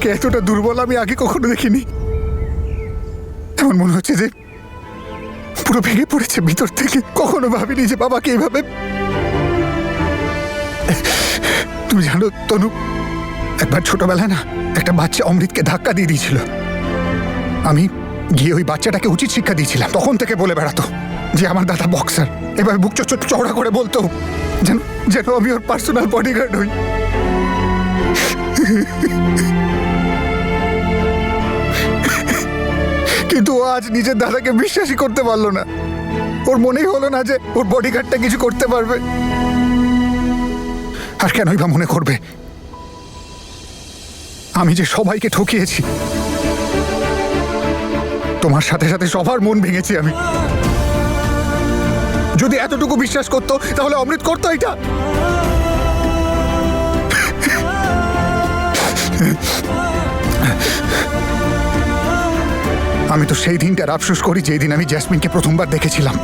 বাবাকে এতটা দুর্বল আমি আগে কখনো দেখিনি। এমন মনে হচ্ছে যে পুরো ভেঙে পড়েছে ভিতর থেকে। কখনো ভাবিনি যে বাবাকে এইভাবে। তুমি জানো তনু, একবার ছোটবেলায় না একটা বাচ্চা অমৃতকে ধাক্কা দিয়ে দিয়েছিল। আমি গিয়ে ওই বাচ্চাটাকে উচিত শিক্ষা দিয়েছিলাম। তখন থেকে বলে বেড়াতো যে আমার দাদা বক্সার। এবার বুক চওড়া করে বলতো যেন যেন আমি ওর পার্সোনাল বডিগার্ড হই। কিন্তু ও আজ নিজের দাদাকে বিশ্বাসই করতে পারলো না। ওর মনেই হলো না যে ওর বডিগার্ডটা কিছু করতে পারবে। আর কেনই বা মনে করবে? আমি যে সবাইকে ঠকিয়েছি, তোমার সাথে সাথে সবার মন ভেঙেছি আমি। যদি এতটুকু বিশ্বাস করতো তাহলে অমৃত করতো এটা। আমি তো সেই দিনটার আফসোস করি যেই দিন আমি জেসমিনকে প্রথমবার দেখেছিলাম।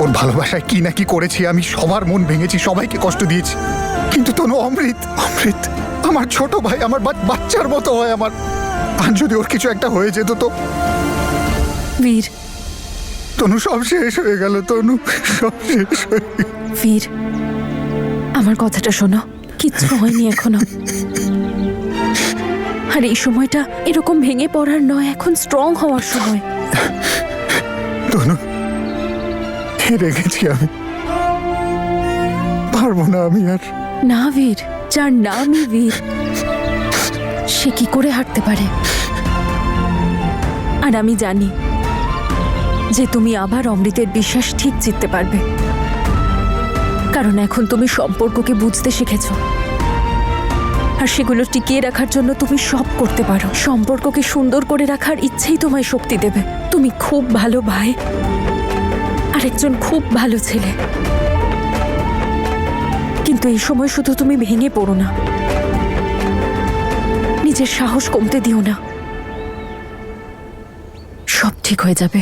ওর ভালোবাসায় কি না কি করেছি আমি, সবার মন ভেঙেছি, সবাইকে কষ্ট দিয়েছি। কিন্তু তনু, অমৃত অমৃত আমার ছোট ভাই, আমার বাচ্চার মতো হয় আমার। আর যদি ওর কিছু একটা হয়ে যেত তো বীর, তনু সব শেষ হয়ে গেল। তনু সব শেষ হয়ে গেল। বীর, আমার কথাটা শোনো, কিচ্ছু হয়নি এখনো। আর এই সময়টা এরকম ভেঙে পড়ার নয়, এখন স্ট্রং হওয়ার সময়। তনু, হেরে গেছি আমি, পারবো না আমি আর। না বীর, যার নামই বীর সে কি করে হারতে পারে? আর আমি জানি যে তুমি আবার অমৃতের বিশ্বাস ঠিক জিততে পারবে, কারণ এখন তুমি সম্পর্ককে বুঝতে শিখেছো। আর সেগুলো টিকিয়ে রাখার জন্য তুমি সব করতে পারো। সম্পর্ককে সুন্দর করে রাখার ইচ্ছেই তোমায় শক্তি দেবে। তুমি খুব ভালো ভাই আর একজন খুব ভালো ছেলে। কিন্তু এই সময় শুধু তুমি ভেঙে পড়ো না, নিজের সাহস কমতে দিও না। সব ঠিক হয়ে যাবে।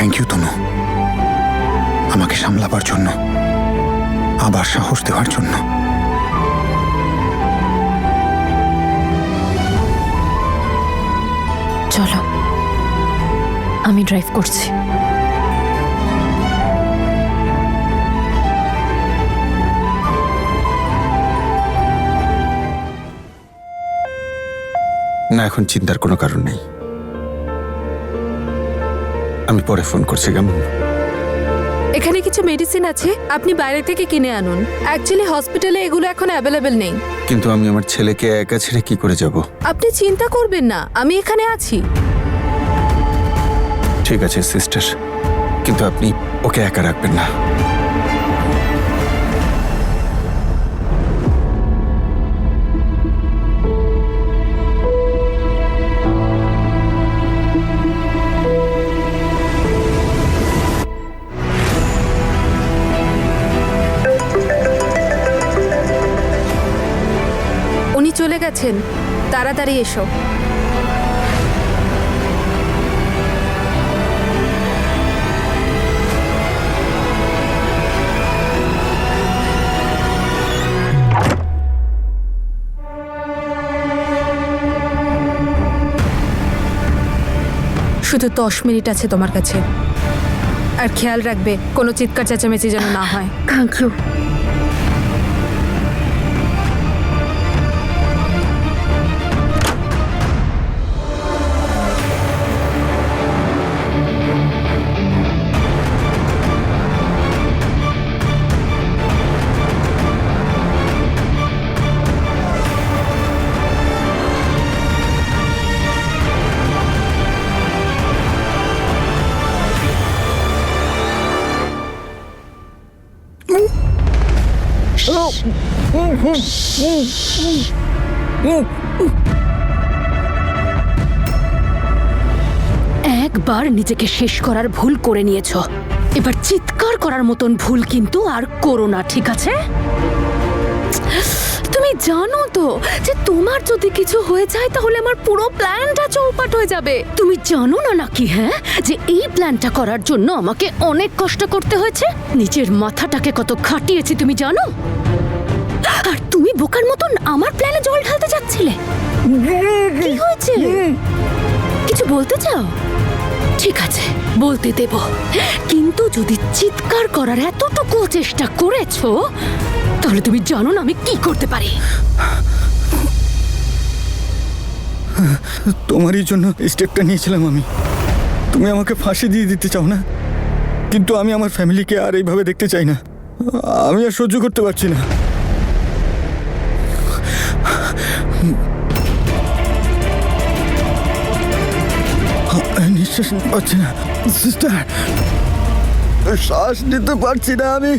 থ্যাংক ইউ তনু, আমাকে সামলাবার জন্য, আবার সাহস দেওয়ার জন্য। চলো, আমি ড্রাইভ করছি। না, এখন চিন্তার কোনো কারণ নেই। আমি পরে ফোন করছি। কেমন? এখানে কিছু মেডিসিন আছে, আপনি বাইরে থেকে কিনে আনুন। অ্যাকচুয়ালি হসপিটালে এগুলো এখন অ্যাভেলেবেল নেই। কিন্তু আমি আমার ছেলেকে একা ছেড়ে কি করে যাব? আপনি চিন্তা করবেন না, আমি এখানে আছি। ঠিক আছে সিস্টার, কিন্তু আপনি ওকে একা রাখবেন না। উনি চলে গেছেন, তাড়াতাড়ি এসো। শুধু 10 মিনিট আছে তোমার কাছে, আর খেয়াল রাখবে কোনো চিৎকার চেঁচামেচি যেন না হয়। Thank you. একবার নিজেকে শেষ করার ভুল করে নিয়েছো, এবার চিৎকার করার মতন ভুল কিন্তু আর করো না, ঠিক আছে? তুমি জানো তো যে তোমার যদি কিছু হয়ে যায় তাহলে আমার পুরো প্ল্যানটা চৌপাট হয়ে যাবে। তুমি জানো না নাকি, হ্যাঁ, যে এই প্ল্যানটা করার জন্য আমাকে অনেক কষ্ট করতে হয়েছে, নিজের মাথাটাকে কত খাটিয়েছি তুমি জানো? আর তুমি বোকার মতন আমার প্ল্যানে জল ঢালতে যাচ্ছিলে। কি হয়েছে? কিছু বলতে চাও? ঠিক আছে, বলতে দেব, কিন্তু যদি চিৎকার করার এতটুকু চেষ্টা করেছো তাহলে তুমি জানো না আমি কি করতে পারি। তোমারই জন্য স্টেপটা নিয়েছিলাম আমি। তুমি আমাকে ফাঁসি দিয়ে দিতে চাও না, কিন্তু আমি আমার ফ্যামিলিকে আর এইভাবে দেখতে চাই না। আমি আর সহ্য করতে পারছি না। নিঃশ্বাস পাচ্ছি না সিস্টার, শ্বাস নিতে পারছি না আমি।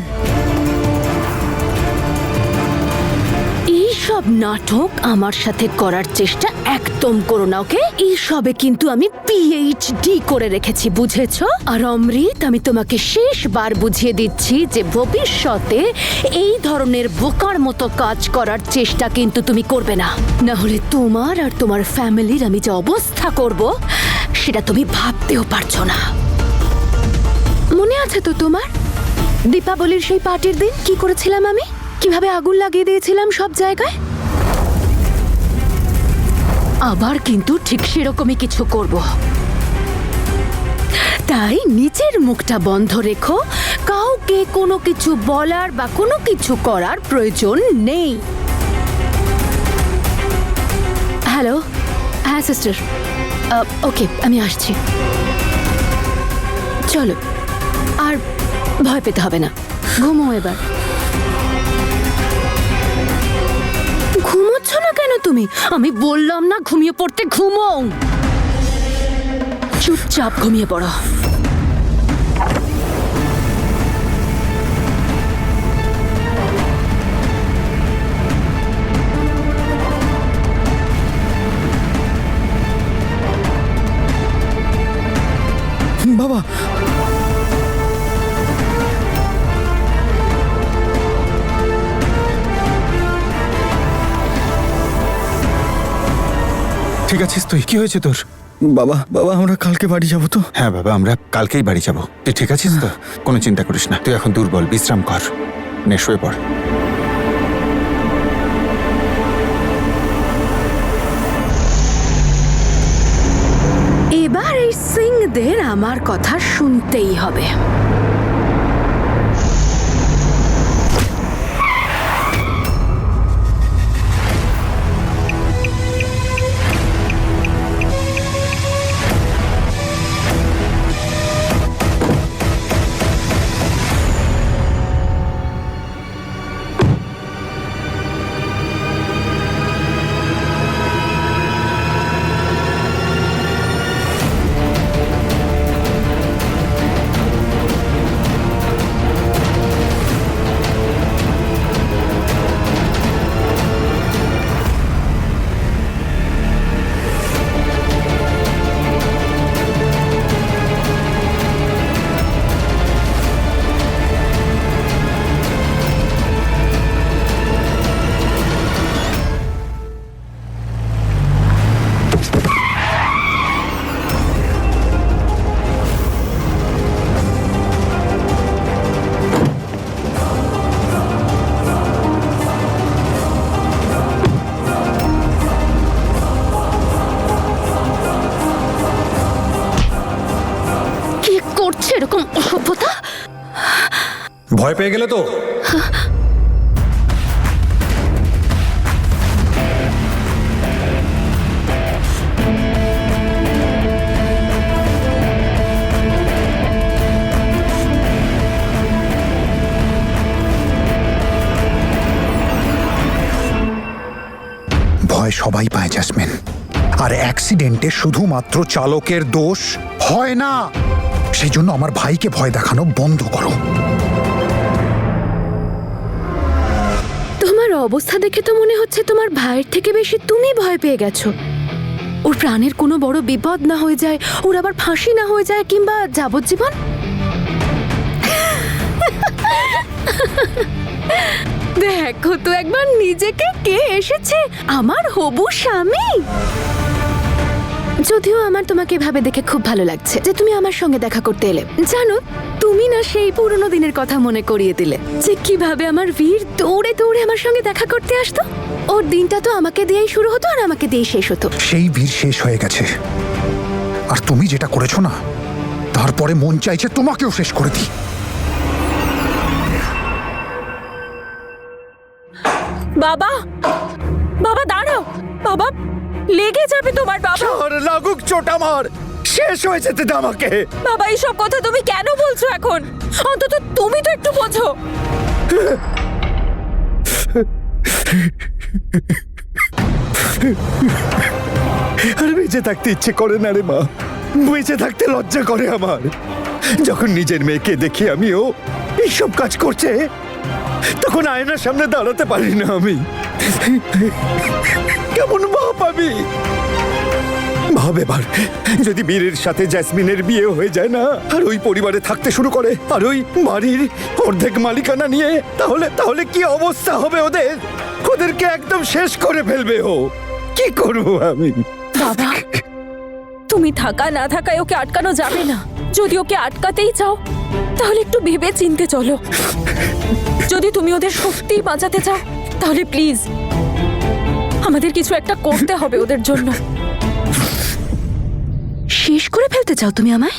এইসব নাটক আমার সাথে করার চেষ্টা একদম করো না, ওকে? এইসবে কিন্তু আমি পিএইচডি করে রেখেছি, বুঝেছো? আর অমৃত, আমি তোমাকে শেষবার বুঝিয়ে দিচ্ছি যে ভবিষ্যতে এই ধরনের বোকার মতো কাজ করার চেষ্টা কিন্তু তুমি করবে না, না হলে তোমার আর তোমার ফ্যামিলির আমি যে অবস্থা করব সেটা তুমি ভাবতেও পারছো না। মনে আছে তো তোমার দীপাবলির সেই পার্টির দিন কি করেছিলাম আমি? কিভাবে আগুন লাগিয়ে দিয়েছিলাম সব জায়গায়? আবার কিন্তু ঠিক সেরকমই কিছু করব। তাই নিজের মুখটা বন্ধ রেখো, কাউকে কোনো কিছু বলার বা কোনো কিছু করার প্রয়োজন নেই। হ্যালো, হ্যাঁ সিস্টার, ওকে আমি আসছি। চলো, আর ভয় পেতে হবে না, ঘুমো এবার। ঘুমোচ্ছ না কেন তুমি? আমি বললাম না ঘুমিয়ে পড়তে, ঘুমো। চুপচাপ ঘুমিয়ে পড়ো। বাবা, ঠিক আছিস তুই? কি হয়েছে তোর? বাবা, বাবা, আমরা কালকে বাড়ি যাবো তো? হ্যাঁ বাবা, আমরা কালকেই বাড়ি যাব। তুই ঠিক আছিস তো? কোনো চিন্তা করিস না, তুই এখন দুর্বল, বিশ্রাম কর, নে শুয়ে পড়। এবার এই সিংদের আমার কথা শুনতেই হবে। এরকম অসভ্যতা? ভয় পেয়ে গেলে তো? ভয় সবাই পায় জেসমিন, আর অ্যাক্সিডেন্টে শুধুমাত্র চালকের দোষ হয় না। সেই জন্য আমার ভাইকে ভয় দেখানো বন্ধ করো। তোমার তোমার অবস্থা দেখে তো মনে হচ্ছে তোমার ভাইয়ের থেকে বেশি তুমি ভয় পেয়ে গেছো। ওর প্রাণের কোনো বড় বিপদ না হয়ে যায়, ওর আবার ফাঁসি না হয়ে যায়, কিংবা যাবজ্জীবন। দেখো তো একবার নিজেকে, কে এসেছে, আমার হবু স্বামী। যদিও আমার তোমাকে এভাবে দেখে খুব ভালো লাগছে যে তুমি আমার সঙ্গে দেখা করতে এলে। জানো, তুমি না সেই পুরনো দিনের কথা মনে করিয়ে দিলে, যে কিভাবে আমার বীর দৌড়ে দৌড়ে আমার সঙ্গে দেখা করতে আসতো। ওর দিনটা তো আমাকে দিয়েই শুরু হতো আর আমাকে দিয়েই শেষ হতো। সেই বীর শেষ হয়ে গেছে, আর তুমি যেটা করেছো না, তারপরে মন চাইছে তোমাকেও শেষ করে দিই। বাবা, বাবা দাঁড়াও, বাবা লেগে যাবে তোমার। বাবা, আর লাগুক চোট আমার, শেষ হয়ে যেতে দে আমাকে। বাবা এইসব কথা তুমি কেন বলছো এখন? অন্তত তুমি তো একটু বোঝো। আর বেঁচে থাকতে ইচ্ছে করে না রে মা, বেঁচে থাকতে লজ্জা করে আমার। যখন নিজের মেয়েকে দেখি আমিও এইসব কাজ করছে, তখন আয়নার সামনে দাঁড়াতে পারি না আমি। কেমন বাপ আমি। ভাব এবার, যদি বীরের সাথে জ্যাসমিনের বিয়ে হয়ে যায় না, আর ওই পরিবারে থাকতে শুরু করে, আর ওই বাড়ির অর্ধেক মালিকানা নিয়ে, তাহলে তাহলে কি অবস্থা হবে ওদের? ওদেরকে একদম শেষ করে ফেলবে ও। কি করবো আমি? বাবা, তুমি থাকা না থাকায় ওকে আটকানো যাবে না। যদি ওকে আটকাতেই চাও তাহলে একটু ভেবে চিনতে চলো। যদি তুমি ওদের সত্যি বাঁচাতে চাও তাহলে প্লিজ আমাদের কিছু একটা করতে হবে ওদের জন্য। শেষ করে ফেলতে চাও তুমি আমায়?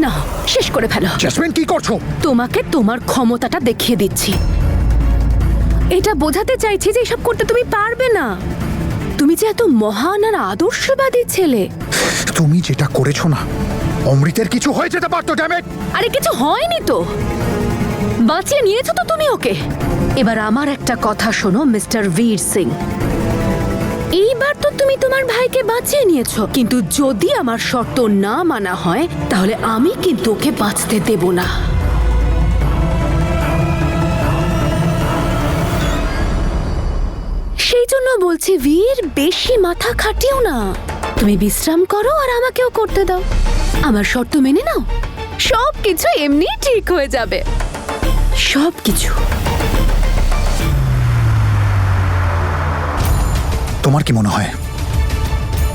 না, শেষ করে ফেলো। জেসমিন, কি করছো? তোমাকে তোমার ক্ষমতাটা দেখিয়ে দিচ্ছি। এটা বোঝাতে চাইছি যে এসব করতে তুমি পারবে না। তুমি যে এত মহান আর আদর্শবাদী ছেলে। তুমি যেটা করেছো না, অমৃতের কিছু হয়ে যেতে পারতো। ড্যামেট! আরে কিছু হয়নি তো, বাঁচিয়ে নিয়েছো তো তুমি ওকে। এবার আমার একটা কথা শোনো মিস্টার বীর সিং, এইবার তো তুমি তোমার ভাইকে বাঁচিয়ে নিয়েছো, কিন্তু যদি আমার শর্ত না মানা হয় তাহলে আমি কিন্তু ওকে বাঁচতে দেব না। সেই জন্য বলছি বীর, বেশি মাথা খাটিও না। তুমি বিশ্রাম করো আর আমাকেও করতে দাও। আমার শর্ত মেনে নাও, সব কিছু এমনি ঠিক হয়ে যাবে। সব কিছু। তোমার কি মনে হয়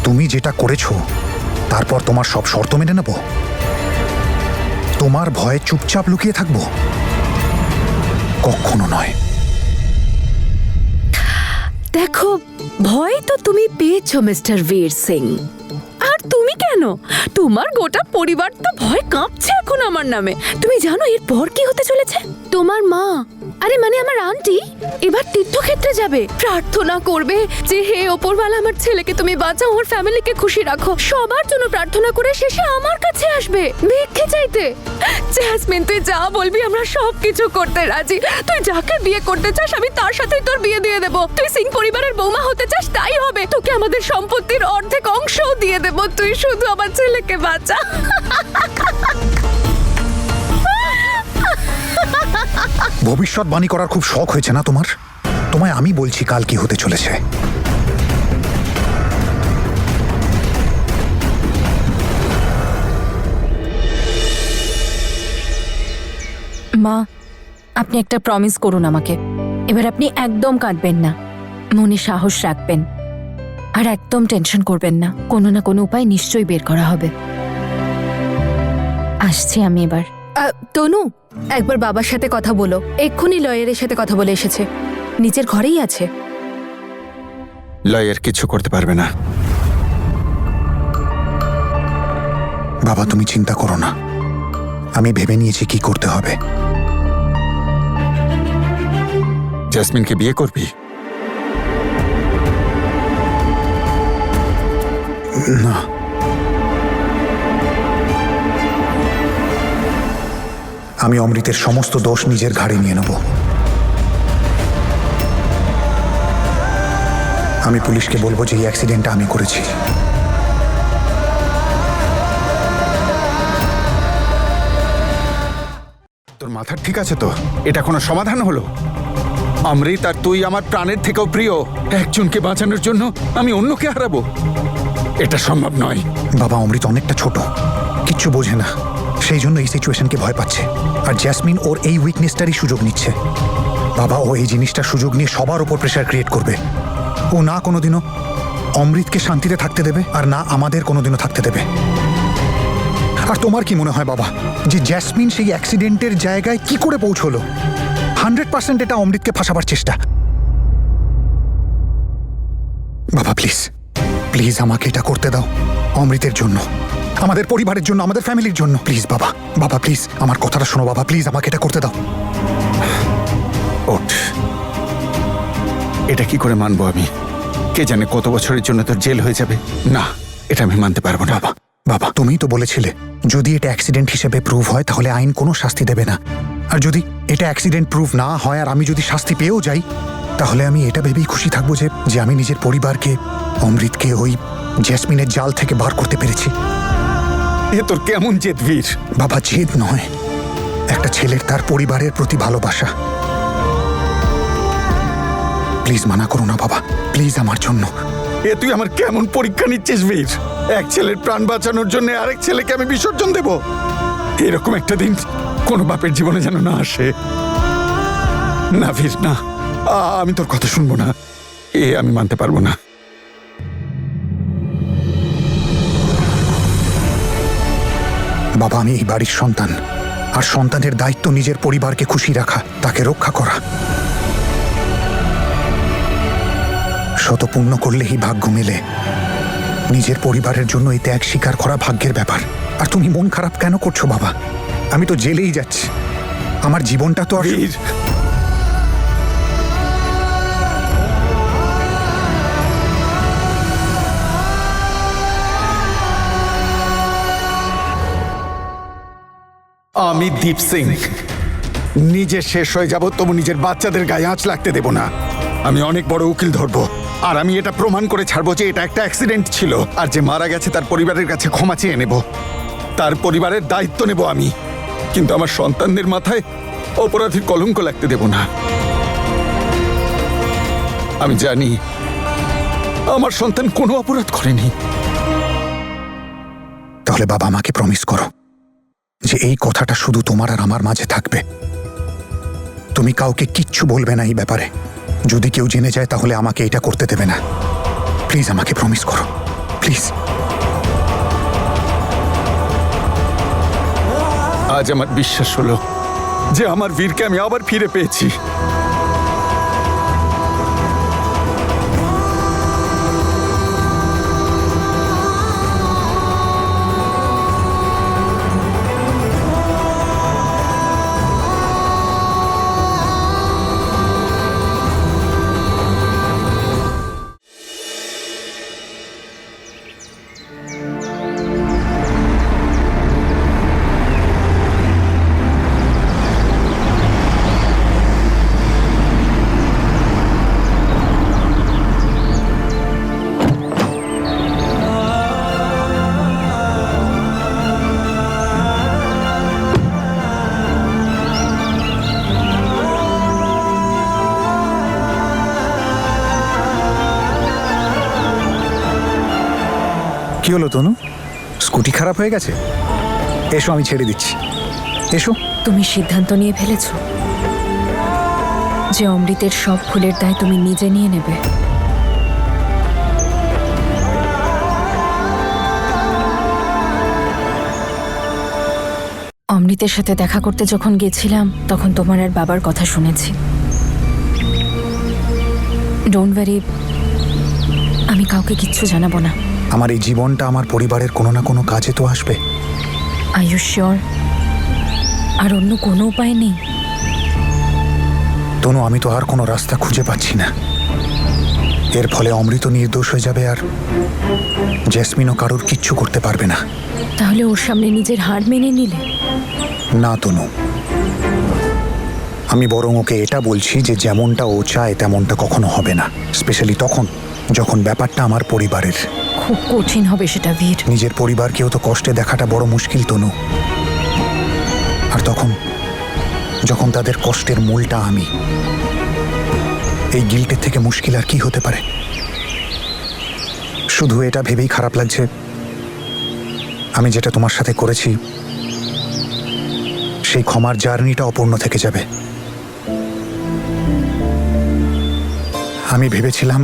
তুমি যেটা করেছো তারপর তোমার সব শর্ত মেনে নেব? তোমার ভয়ে চুপচাপ লুকিয়ে থাকবো? কখনো নয়। দেখো, ভয় তো তুমি পেয়েছো মিস্টার বীর সিং, আর তুমি কেন, তোমার গোটা পরিবার তো ভয় কাঁপছে এখন আমার নামে। তুমি জানো এরপর কি হতে চলেছে? তোমার মা, আরে মানে আমার আন্টি, এবার তীর্থক্ষেত্রে যাবে, প্রার্থনা করবে যে হে ওপরওয়ালা আমার ছেলেকে তুমি বাঁচাও, ওর ফ্যামিলিকে খুশি রাখো। সবার জন্য প্রার্থনা করে শেষে আমার কাছে আসবে ভিক্ষে চাইতে। জেসমিন, তুই যা বলবি আমরা সব কিছু করতে রাজি। তুই যাকে বিয়ে করতে চাস আমি তার সাথেই তোর বিয়ে দিয়ে দেবো। তুই সিং পরিবারের বৌমা হতে চাস, তাই হবে। তোকে আমাদের সম্পত্তির অর্ধেক অংশও দিয়ে দেবো। তুই শুধু আমার ছেলেকে বাঁচা। ভবিষ্যৎবাণী করার খুব শখ হয়েছে না তোমার? তোমায় আমি বলছি কাল কি হতে চলেছে। মা, আপনি একটা প্রমিস করুন আমাকে। এবার আপনি একদম কাঁদবেন না, মনে সাহস রাখবেন, আর একদম টেনশন করবেন না। কোনো না কোনো উপায় নিশ্চয়ই বের করা হবে। আসছি আমি এবার। তনু, একবার বাবার সাথে কথা বলো। এক্ষুনি লয়ারের সাথে কথা বলে এসেছে, নিচের ঘরেই আছে। লয়ার কিছু করতে পারবে না। বাবা, তুমি চিন্তা করো না, আমি ভেবে নিয়েছি কি করতে হবে। জেসমিনকে বিয়ে করবি? না, আমি অমৃতের সমস্ত দোষ নিজের ঘাড়ে নিয়ে নেব। আমি পুলিশকে বলবো যে এই অ্যাক্সিডেন্টটা আমি করেছি। তোর মাথা ঠিক আছে তো? এটা কোনো সমাধান হলো? অমৃত আর তুই আমার প্রাণের থেকেও প্রিয়। একজনকে বাঁচানোর জন্য আমি অন্যকে হারাবো, এটা সম্ভব নয়। বাবা, অমৃত অনেকটা ছোট, কিচ্ছু বোঝে না, সেই জন্য এই সিচুয়েশনকে ভয় পাচ্ছে। আর জ্যাসমিন ওর এই উইকনেসটারই সুযোগ নিচ্ছে। বাবা, ও এই জিনিসটার সুযোগ নিয়ে সবার ওপর প্রেশার ক্রিয়েট করবে। ও না কোনোদিনও অমৃতকে শান্তিতে থাকতে দেবে, আর না আমাদের কোনোদিনও থাকতে দেবে। আর তোমার কি মনে হয় বাবা, যে জ্যাসমিন সেই অ্যাক্সিডেন্টের জায়গায় কি করে পৌঁছলো? 100% এটা অমৃতকে ফাঁসাবার চেষ্টা। বাবা প্লিজ, প্লিজ আমাকে এটা করতে দাও, অমৃতের জন্য, আমাদের পরিবারের জন্য, আমাদের ফ্যামিলির জন্য। প্লিজ বাবা, বাবা প্লিজ আমার কথাটা শোনো বাবা, প্লিজ আমাকে এটা করতে দাও। ওঠ, এটা কি করে মানবো আমি? কে জানে কত বছরের জন্য তোর জেল হয়ে যাবে। না, এটা আমি মানতে পারবো না। বাবা, বাবা তুমিই তো বলেছিলে যদি এটা অ্যাক্সিডেন্ট হিসেবে প্রুভ হয় তাহলে আইন কোনো শাস্তি দেবে না। আর যদি এটা অ্যাক্সিডেন্ট প্রুভ না হয় আর আমি যদি শাস্তি পেয়েও যাই, তাহলে আমি এটা ভেবেই খুশি থাকবো যে আমি নিজের পরিবারকে, অমৃতকে ওই জ্যাসমিনের জাল থেকে বার করতে পেরেছি। এ তোর কেমন জেদ বীর? বাবা জেদ নয়, একটা ছেলের তার পরিবারের প্রতি ভালোবাসা। প্লিজ মানা করো না বাবা, প্লিজ আমার জন্য। এ তুই আমার কেমন পরীক্ষা নিচ্ছিস বীর? এক ছেলের প্রাণ বাঁচানোর জন্য আরেক ছেলেকে আমি বিসর্জন দেব? এরকম একটা দিন কোনো বাপের জীবনে যেন না আসে। না বীর, না, আমি তোর কথা শুনবো না, আমি মানতে পারবো না। বাবা আমি এই বাড়ির সন্তান, আর সন্তানের দায়িত্ব নিজের পরিবারকে খুশি রাখা, তাকে রক্ষা করা। শত পুণ্য করলেই ভাগ্য মেলে। নিজের পরিবারের জন্য এই ত্যাগ স্বীকার করা ভাগ্যের ব্যাপার। আর তুমি মন খারাপ কেন করছো বাবা? আমি তো জেলেই যাচ্ছি, আমার জীবনটা তো আর বীর, আমি দীপ সিং নিজে শেষ হয়ে যাব, তবু নিজের বাচ্চাদের গায়ে আঁচ লাগতে দেব না। আমি অনেক বড় উকিল ধরবো, আর আমি এটা প্রমাণ করে ছাড়বো যে এটা একটা অ্যাক্সিডেন্ট ছিল, আর যে মারা গেছে তার পরিবারের কাছে ক্ষমা চেয়ে নেব, তার পরিবারের দায়িত্ব নেব আমি। কিন্তু আমার সন্তানদের মাথায় অপরাধীর কলঙ্ক লাগতে দেব না। আমি জানি আমার সন্তান কোনো অপরাধ করেনি। তাহলে বাবা আমাকে প্রমিস করো যে এই কথাটা শুধু তোমার আর আমার মাঝে থাকবে। তুমি কাউকে কিচ্ছু বলবে না এই ব্যাপারে। যদি কেউ জেনে যায় তাহলে আমাকে এটা করতে দেবে না। প্লিজ আমাকে প্রমিস করো, প্লিজ। আজ আমার বিশ্বাস হলো যে আমার বীরকে আমি আবার ফিরে পেয়েছি। কি হলো তনু, স্কুটি খারাপ হয়ে গেছে? এসো আমি ছেড়ে দিচ্ছি, এসো। তুমি সিদ্ধান্ত নিয়ে ফেলেছো যে অমৃতের সব ভুলের দায় তুমি নিজে নিয়ে নেবে। অমৃতের সাথে দেখা করতে যখন গেছিলাম তখন তোমার আর বাবার কথা শুনেছি। ডোন্ট ওয়ারি, আমি কাউকে কিচ্ছু জানাবো না। আমার এই জীবনটা আমার পরিবারের কোনো না কোনো কাজে তো আসবে। Are you sure? আর অন্য কোনো উপায় নেই? তনু আমি তো আর কোনো রাস্তা খুঁজে পাচ্ছি না। এর ফলে অমৃত নির্দোষ হয়ে যাবে, আর জ্যাসমিনও কারোর কিচ্ছু করতে পারবে না। তাহলে ওর সামনে নিজের হার মেনে নিলে? না তনু, আমি বরং ওকে এটা বলছি যে যেমনটা ও চায় তেমনটা কখনো হবে না, স্পেশালি তখন যখন ব্যাপারটা আমার পরিবারের। খুব কঠিন হবে সেটা বীর। নিজের পরিবারকেও তো কষ্টে দেখাটা বড় মুশকিল তনু। আর তখন যখন তাদের কষ্টের মূলটা আমি, এই গিল্টের থেকে মুশকিল আর কি হতে পারে? শুধু এটা ভেবেই খারাপ লাগছে, আমি যেটা তোমার সাথে করেছি সেই ক্ষমার জার্নিটা অপূর্ণ থেকে যাবে। আমি ভেবেছিলাম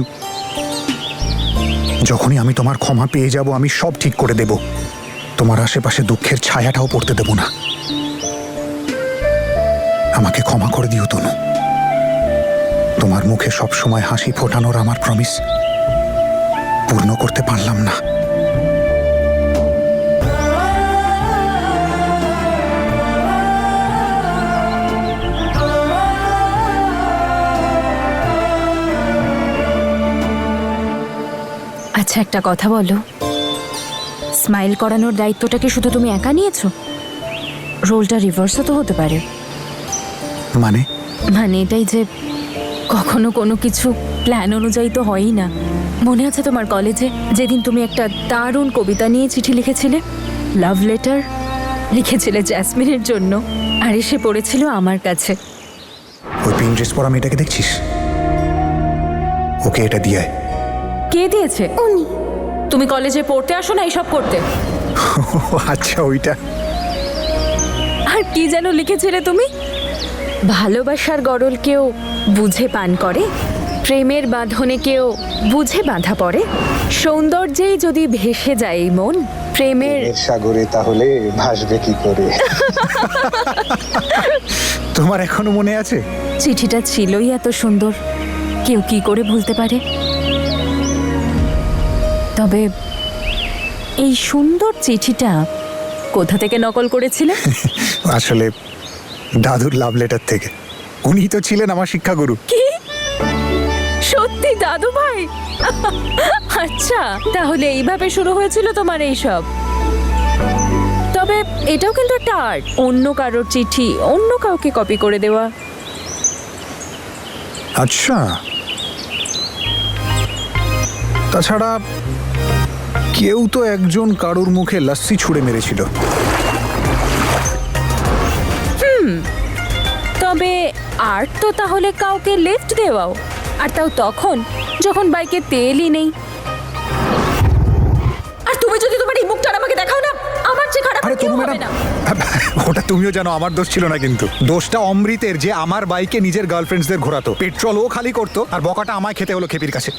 যখনই আমি তোমার ক্ষমা পেয়ে যাব আমি সব ঠিক করে দেব, তোমার আশেপাশে দুঃখের ছায়াটাও পড়তে দেব না। আমাকে ক্ষমা করে দিও তনু। তোমার মুখে সব সময় হাসি ফোটানোর আমার প্রমিস পূর্ণ করতে পারলাম না। আচ্ছা, একটা কথা বলো, স্মাইল করানোর দায়িত্বটা কি শুধু তুমি একা নিয়েছো? রোলটা রিভার্সও তো হতে পারে। মানে মানে এটাই যে কখনো কোনো কিছু প্ল্যান অনুযায়ী তো হয়ই না। মনে আছে তোমার কলেজে যেদিন তুমি একটা দারুণ কবিতা নিয়ে চিঠি লিখেছিলে, লাভ লেটার লিখেছিলে জ্যাসমিনের জন্য, আর এসে পড়েছিল আমার কাছে। ওই পিঙ্ক ড্রেস পরা মেয়েটাকে দেখছিস? ওকে এটা দিয়ে আয়। কে দিয়েছে? উনি। তুমি কলেজে পড়তে আসো না এইসব করতে? আচ্ছা, ওইটা। আর কি যেন লিখেছিলে তুমি? ভালোবাসার গরল কেউ বুঝে পান করে, প্রেমের বাঁধনে কেউ বুঝে বাঁধা পড়ে, সৌন্দর্যেই যদি ভেসে যায় এই মন, প্রেমের সাগরে তাহলে ভাসবে কি করে? তোমার এখনো মনে আছে? চিঠিটা ছিলই এত সুন্দর, কেউ কি করে ভুলতে পারে? তবে এই সুন্দর চিঠিটা কোথা থেকে নকল করেছিলে? আসলে দাদুর লাভ লেটার থেকে। উনি তো ছিলেন আমার শিক্ষাগুরু। কি সত্যি দাদু ভাই? আচ্ছা, তাহলে এইভাবে শুরু হয়েছিল তোমার এইসব। তবে এটাও কিন্তু একটা আর্ট, অন্য কারোর চিঠি অন্য কাউকে কপি করে দেওয়া। আচ্ছা, তাছাড়া কেউ তো একজন কারুর মুখে লাস্সি ছুঁড়ে মেরেছিল। তবে আর্ট তো তাহলে কাউকে লিফট দেওয়াও, আর তাও তখন যখন বাইকে তেলই নেই। আর তুমি যদি তোমার এই মুখটা আমাকে দেখাও না, আমার যে খারাপ আরে কেউ তুমি হবে ম্যাডাম, না। ওটা তুমিও জানো আমার দোষ ছিল না, কিন্তু দোষটা অমৃতের, যে আমার বাইকে নিজের গার্লফ্রেন্ডসদের ঘোরাতো, পেট্রোল ও খালি করতো, আর বকাটা আমায় খেতে হলো খেপির কাছে।